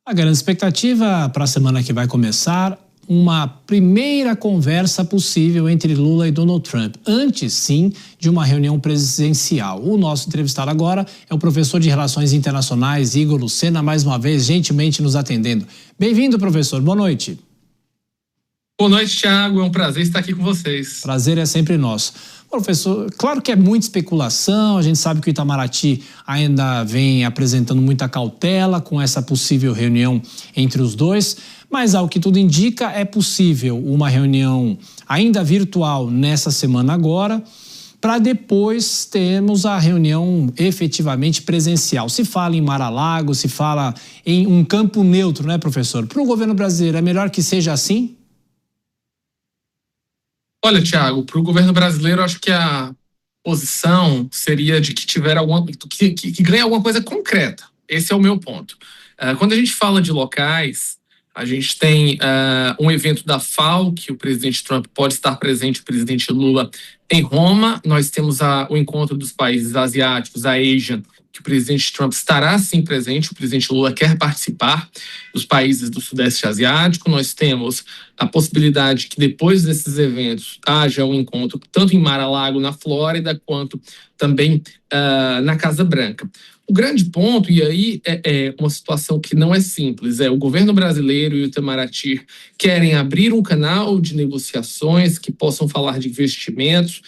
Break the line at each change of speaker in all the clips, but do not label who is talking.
A grande expectativa para a semana que vai começar, uma primeira conversa possível entre Lula e Donald Trump, antes sim de uma reunião presidencial. O nosso entrevistado agora é o professor de Relações Internacionais, Igor Lucena, mais uma vez gentilmente nos atendendo. Bem-vindo, professor, boa noite.
Boa noite, Thiago, é um prazer estar aqui com vocês.
Prazer é sempre nosso. Professor, claro que é muita especulação, a gente sabe que o Itamaraty ainda vem apresentando muita cautela com essa possível reunião entre os dois, mas ao que tudo indica é possível uma reunião ainda virtual nessa semana agora, para depois termos a reunião efetivamente presencial. Se fala em Mar-a-Lago, se fala em um campo neutro, né, professor? Para o governo brasileiro é melhor que seja assim?
Olha, Thiago, para o governo brasileiro, acho que a posição seria de que tiver que ganhe alguma coisa concreta. Esse é o meu ponto. Quando a gente fala de locais, a gente tem um evento da FAO, que o presidente Trump pode estar presente, o presidente Lula, em Roma. Nós temos o encontro dos países asiáticos, a ASEAN, que o presidente Trump estará sim presente, o presidente Lula quer participar dos países do Sudeste Asiático. Nós temos a possibilidade que depois desses eventos haja um encontro tanto em Mar-a-Lago, na Flórida, quanto também na Casa Branca. O grande ponto, e aí é uma situação que não é simples, o governo brasileiro e o Itamaraty querem abrir um canal de negociações que possam falar de investimentos,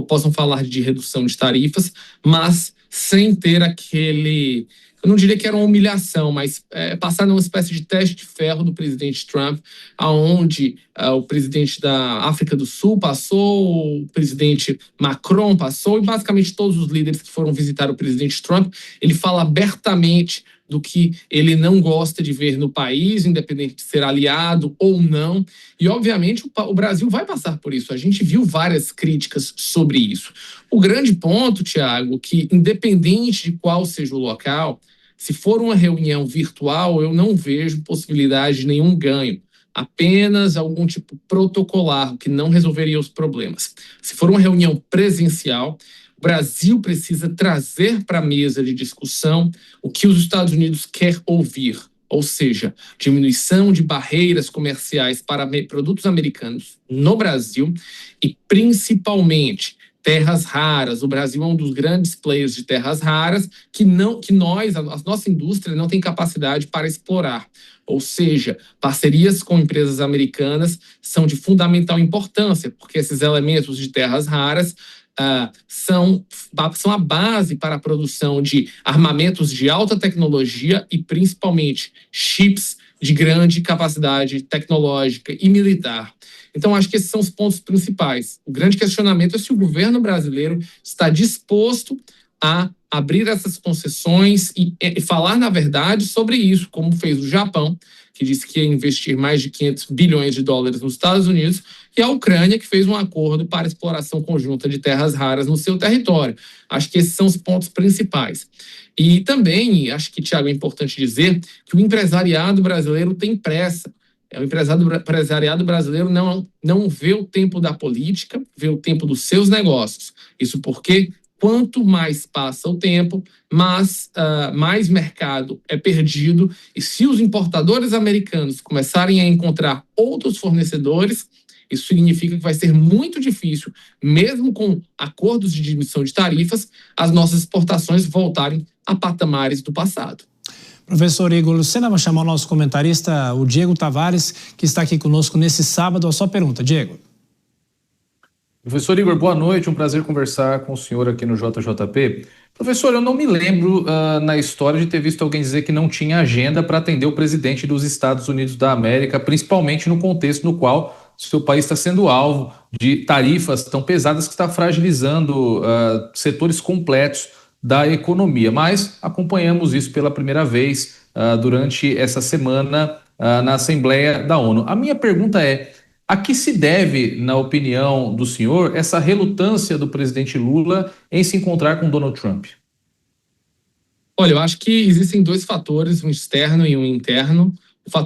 possam falar de redução de tarifas, mas sem ter aquele, eu não diria que era uma humilhação, mas passar numa espécie de teste de ferro do presidente Trump, aonde o presidente da África do Sul passou, o presidente Macron passou, e basicamente todos os líderes que foram visitar o presidente Trump, ele fala abertamente do que ele não gosta de ver no país, independente de ser aliado ou não. E, obviamente, o Brasil vai passar por isso. A gente viu várias críticas sobre isso. O grande ponto, Thiago, que independente de qual seja o local, se for uma reunião virtual, eu não vejo possibilidade de nenhum ganho. Apenas algum tipo protocolar, que não resolveria os problemas. Se for uma reunião presencial, o Brasil precisa trazer para a mesa de discussão o que os Estados Unidos quer ouvir, ou seja, diminuição de barreiras comerciais para produtos americanos no Brasil e, principalmente, terras raras. O Brasil é um dos grandes players de terras raras que a nossa indústria não tem capacidade para explorar. Ou seja, parcerias com empresas americanas são de fundamental importância, porque esses elementos de terras raras são a base para a produção de armamentos de alta tecnologia e, principalmente, chips de grande capacidade tecnológica e militar. Então, acho que esses são os pontos principais. O grande questionamento é se o governo brasileiro está disposto a abrir essas concessões e falar, na verdade, sobre isso, como fez o Japão, que disse que ia investir mais de 500 bilhões de dólares nos Estados Unidos, e a Ucrânia, que fez um acordo para exploração conjunta de terras raras no seu território. Acho que esses são os pontos principais. E também, acho que, Thiago, é importante dizer que o empresariado brasileiro tem pressa. O empresariado brasileiro não vê o tempo da política, vê o tempo dos seus negócios. Isso porque quanto mais passa o tempo, mais mercado é perdido. E se os importadores americanos começarem a encontrar outros fornecedores, isso significa que vai ser muito difícil, mesmo com acordos de diminuição de tarifas, as nossas exportações voltarem a patamares do passado.
Professor Igor Lucena, vou chamar o nosso comentarista, o Diego Tavares, que está aqui conosco nesse sábado. A sua pergunta, Diego.
Professor Igor, boa noite, um prazer conversar com o senhor aqui no JJP. Professor, eu não me lembro na história de ter visto alguém dizer que não tinha agenda para atender o presidente dos Estados Unidos da América, principalmente no contexto no qual seu país está sendo alvo de tarifas tão pesadas que está fragilizando setores completos da economia. Mas acompanhamos isso pela primeira vez durante essa semana na Assembleia da ONU. A minha pergunta é: a que se deve, na opinião do senhor, essa relutância do presidente Lula em se encontrar com Donald Trump?
Olha, eu acho que existem dois fatores, um externo e um interno.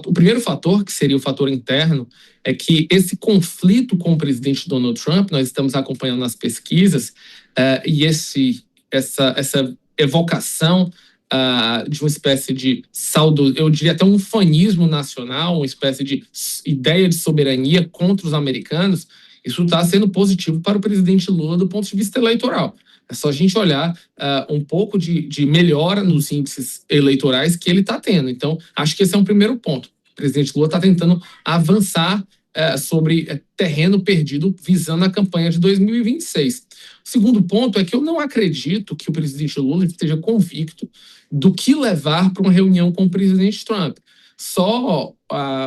O primeiro fator, que seria o fator interno, é que esse conflito com o presidente Donald Trump, nós estamos acompanhando nas pesquisas, e essa evocação de uma espécie de saldo, eu diria até um ufanismo nacional, uma espécie de ideia de soberania contra os americanos, isso está sendo positivo para o presidente Lula do ponto de vista eleitoral. É só a gente olhar um pouco de melhora nos índices eleitorais que ele está tendo. Então, acho que esse é um primeiro ponto. O presidente Lula está tentando avançar sobre terreno perdido visando a campanha de 2026. O segundo ponto é que eu não acredito que o presidente Lula esteja convicto do que levar para uma reunião com o presidente Trump. Só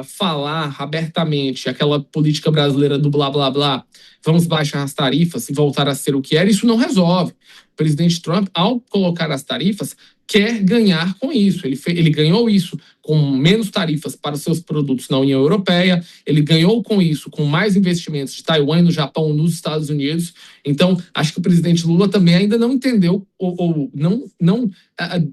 falar abertamente aquela política brasileira do blá, blá, blá, vamos baixar as tarifas e voltar a ser o que era, isso não resolve. O presidente Trump, ao colocar as tarifas, quer ganhar com isso. Ele ganhou isso com menos tarifas para os seus produtos na União Europeia, ele ganhou com isso com mais investimentos de Taiwan, no Japão, nos Estados Unidos. Então, acho que o presidente Lula também ainda não entendeu ou não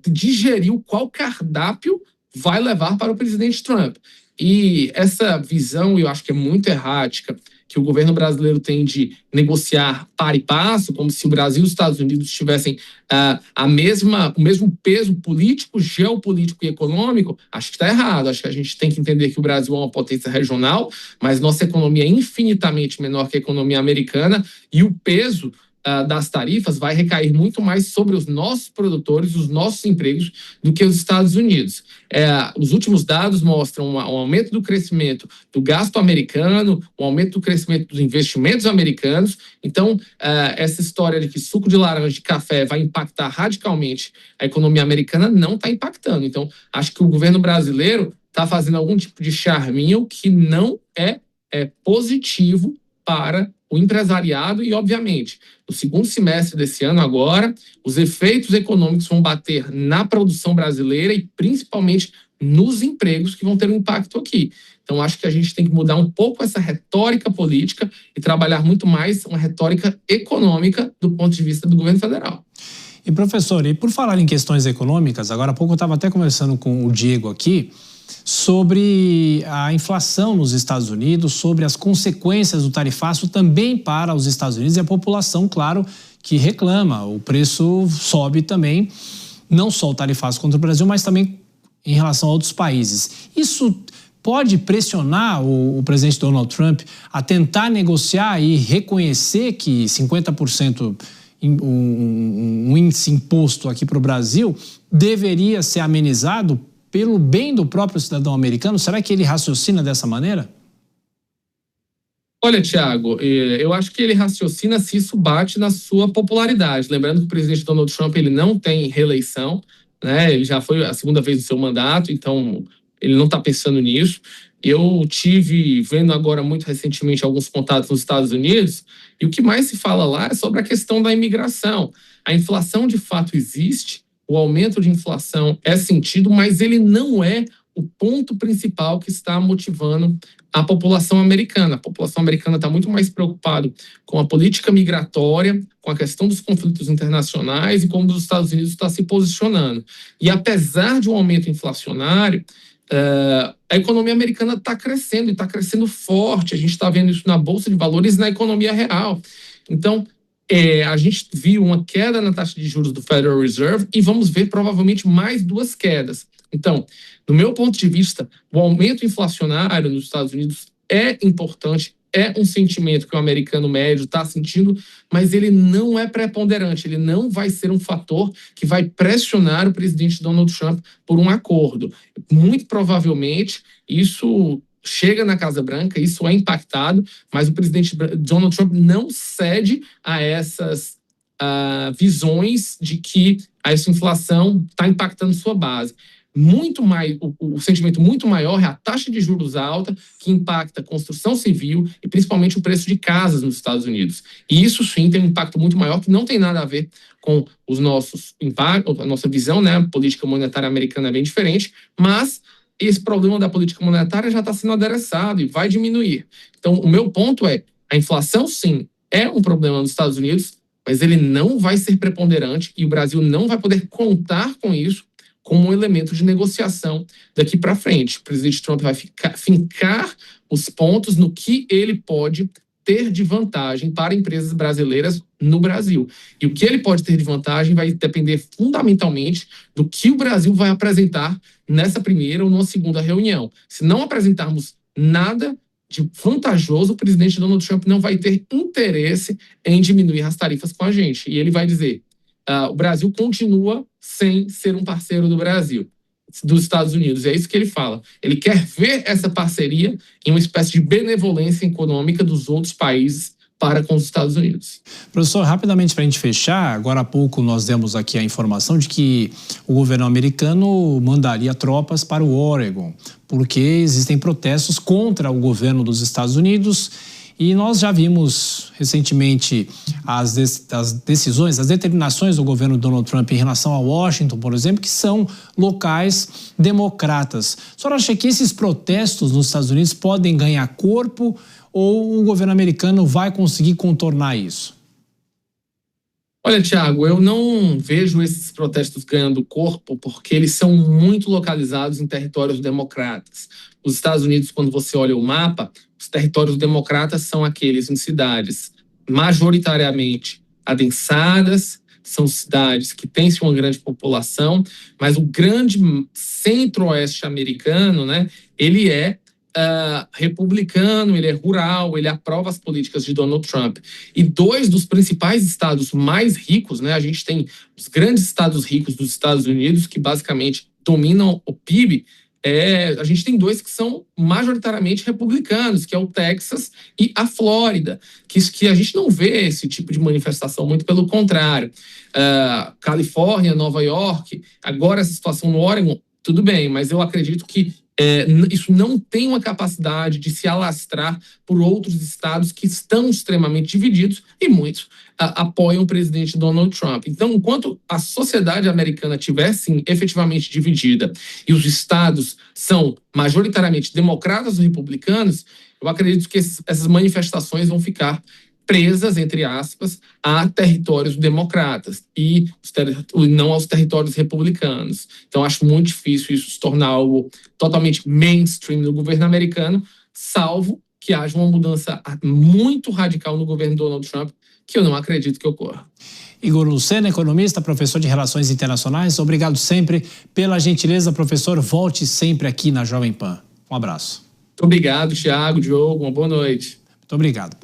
digeriu qual cardápio vai levar para o presidente Trump. E essa visão, eu acho que é muito errática, que o governo brasileiro tem de negociar par e passo, como se o Brasil e os Estados Unidos tivessem o mesmo peso político, geopolítico e econômico, acho que está errado. Acho que a gente tem que entender que o Brasil é uma potência regional, mas nossa economia é infinitamente menor que a economia americana, e o peso das tarifas vai recair muito mais sobre os nossos produtores, os nossos empregos, do que os Estados Unidos. Os últimos dados mostram um aumento do crescimento do gasto americano, um aumento do crescimento dos investimentos americanos. Então, essa história de que suco de laranja e café vai impactar radicalmente a economia americana não está impactando. Então, acho que o governo brasileiro está fazendo algum tipo de charminho que não é positivo para o empresariado e, obviamente, no segundo semestre desse ano agora, os efeitos econômicos vão bater na produção brasileira e principalmente nos empregos que vão ter um impacto aqui. Então, acho que a gente tem que mudar um pouco essa retórica política e trabalhar muito mais uma retórica econômica do ponto de vista do governo federal.
E, professor, e por falar em questões econômicas, agora há pouco eu estava até conversando com o Diego aqui, sobre a inflação nos Estados Unidos, sobre as consequências do tarifaço também para os Estados Unidos e a população, claro, que reclama. O preço sobe também, não só o tarifaço contra o Brasil, mas também em relação a outros países. Isso pode pressionar o presidente Donald Trump a tentar negociar e reconhecer que 50% um índice imposto aqui para o Brasil deveria ser amenizado pelo bem do próprio cidadão americano? Será que ele raciocina dessa maneira?
Olha, Thiago, eu acho que ele raciocina se isso bate na sua popularidade. Lembrando que o presidente Donald Trump ele não tem reeleição, né? Ele já foi a segunda vez no seu mandato, então ele não está pensando nisso. Eu tive vendo agora muito recentemente alguns contatos nos Estados Unidos e o que mais se fala lá é sobre a questão da imigração. A inflação de fato existe, o aumento de inflação é sentido, mas ele não é o ponto principal que está motivando a população americana. A população americana está muito mais preocupada com a política migratória, com a questão dos conflitos internacionais e como os Estados Unidos está se posicionando. E apesar de um aumento inflacionário, a economia americana está crescendo, e está crescendo forte. A gente está vendo isso na Bolsa de Valores e na economia real. Então, a gente viu uma queda na taxa de juros do Federal Reserve e vamos ver provavelmente mais 2 quedas. Então, do meu ponto de vista, o aumento inflacionário nos Estados Unidos é importante, é um sentimento que o americano médio está sentindo, mas ele não é preponderante, ele não vai ser um fator que vai pressionar o presidente Donald Trump por um acordo. Muito provavelmente, isso chega na Casa Branca, isso é impactado, mas o presidente Donald Trump não cede a essas visões de que essa inflação está impactando sua base. Muito mais, o sentimento muito maior é a taxa de juros alta, que impacta a construção civil e principalmente o preço de casas nos Estados Unidos. E isso sim tem um impacto muito maior, que não tem nada a ver com os nossos impactos, a nossa visão, né? A política monetária americana é bem diferente, mas esse problema da política monetária já está sendo adereçado e vai diminuir. Então, o meu ponto é, a inflação sim é um problema nos Estados Unidos, mas ele não vai ser preponderante e o Brasil não vai poder contar com isso como um elemento de negociação daqui para frente. O presidente Trump vai fincar os pontos no que ele pode ter de vantagem para empresas brasileiras no Brasil. E o que ele pode ter de vantagem vai depender fundamentalmente do que o Brasil vai apresentar nessa primeira ou numa segunda reunião. Se não apresentarmos nada de vantajoso, o presidente Donald Trump não vai ter interesse em diminuir as tarifas com a gente. E ele vai dizer, o Brasil continua sem ser um parceiro dos Estados Unidos. É isso que ele fala. Ele quer ver essa parceria em uma espécie de benevolência econômica dos outros países para com os Estados Unidos.
Professor, rapidamente para a gente fechar, agora há pouco nós demos aqui a informação de que o governo americano mandaria tropas para o Oregon, porque existem protestos contra o governo dos Estados Unidos e nós já vimos recentemente as decisões, as determinações do governo Donald Trump em relação a Washington, por exemplo, que são locais democratas. A senhora acha que esses protestos nos Estados Unidos podem ganhar corpo ou o governo americano vai conseguir contornar isso?
Olha, Tiago, eu não vejo esses protestos ganhando corpo porque eles são muito localizados em territórios democratas. Os Estados Unidos, quando você olha o mapa, os territórios democratas são aqueles em cidades majoritariamente adensadas, são cidades que têm uma grande população, mas o grande centro-oeste americano, né, ele é republicano, ele é rural, ele aprova as políticas de Donald Trump. E dois dos principais estados mais ricos, né, a gente tem os grandes estados ricos dos Estados Unidos, que basicamente dominam o PIB, a gente tem dois que são majoritariamente republicanos, que é o Texas e a Flórida, que a gente não vê esse tipo de manifestação, muito pelo contrário. Califórnia, Nova York, agora essa situação no Oregon, tudo bem, mas eu acredito que isso não tem uma capacidade de se alastrar por outros estados que estão extremamente divididos e muitos apoiam o presidente Donald Trump. Então, enquanto a sociedade americana estiver, sim, efetivamente dividida e os estados são majoritariamente democratas ou republicanos, eu acredito que essas manifestações vão ficar presas, entre aspas, a territórios democratas e não aos territórios republicanos. Então, acho muito difícil isso se tornar algo totalmente mainstream no governo americano, salvo que haja uma mudança muito radical no governo Donald Trump, que eu não acredito que ocorra.
Igor Lucena, economista, professor de Relações Internacionais, obrigado sempre pela gentileza, professor. Volte sempre aqui na Jovem Pan. Um abraço.
Muito obrigado, Thiago, Diogo, uma boa noite.
Muito obrigado.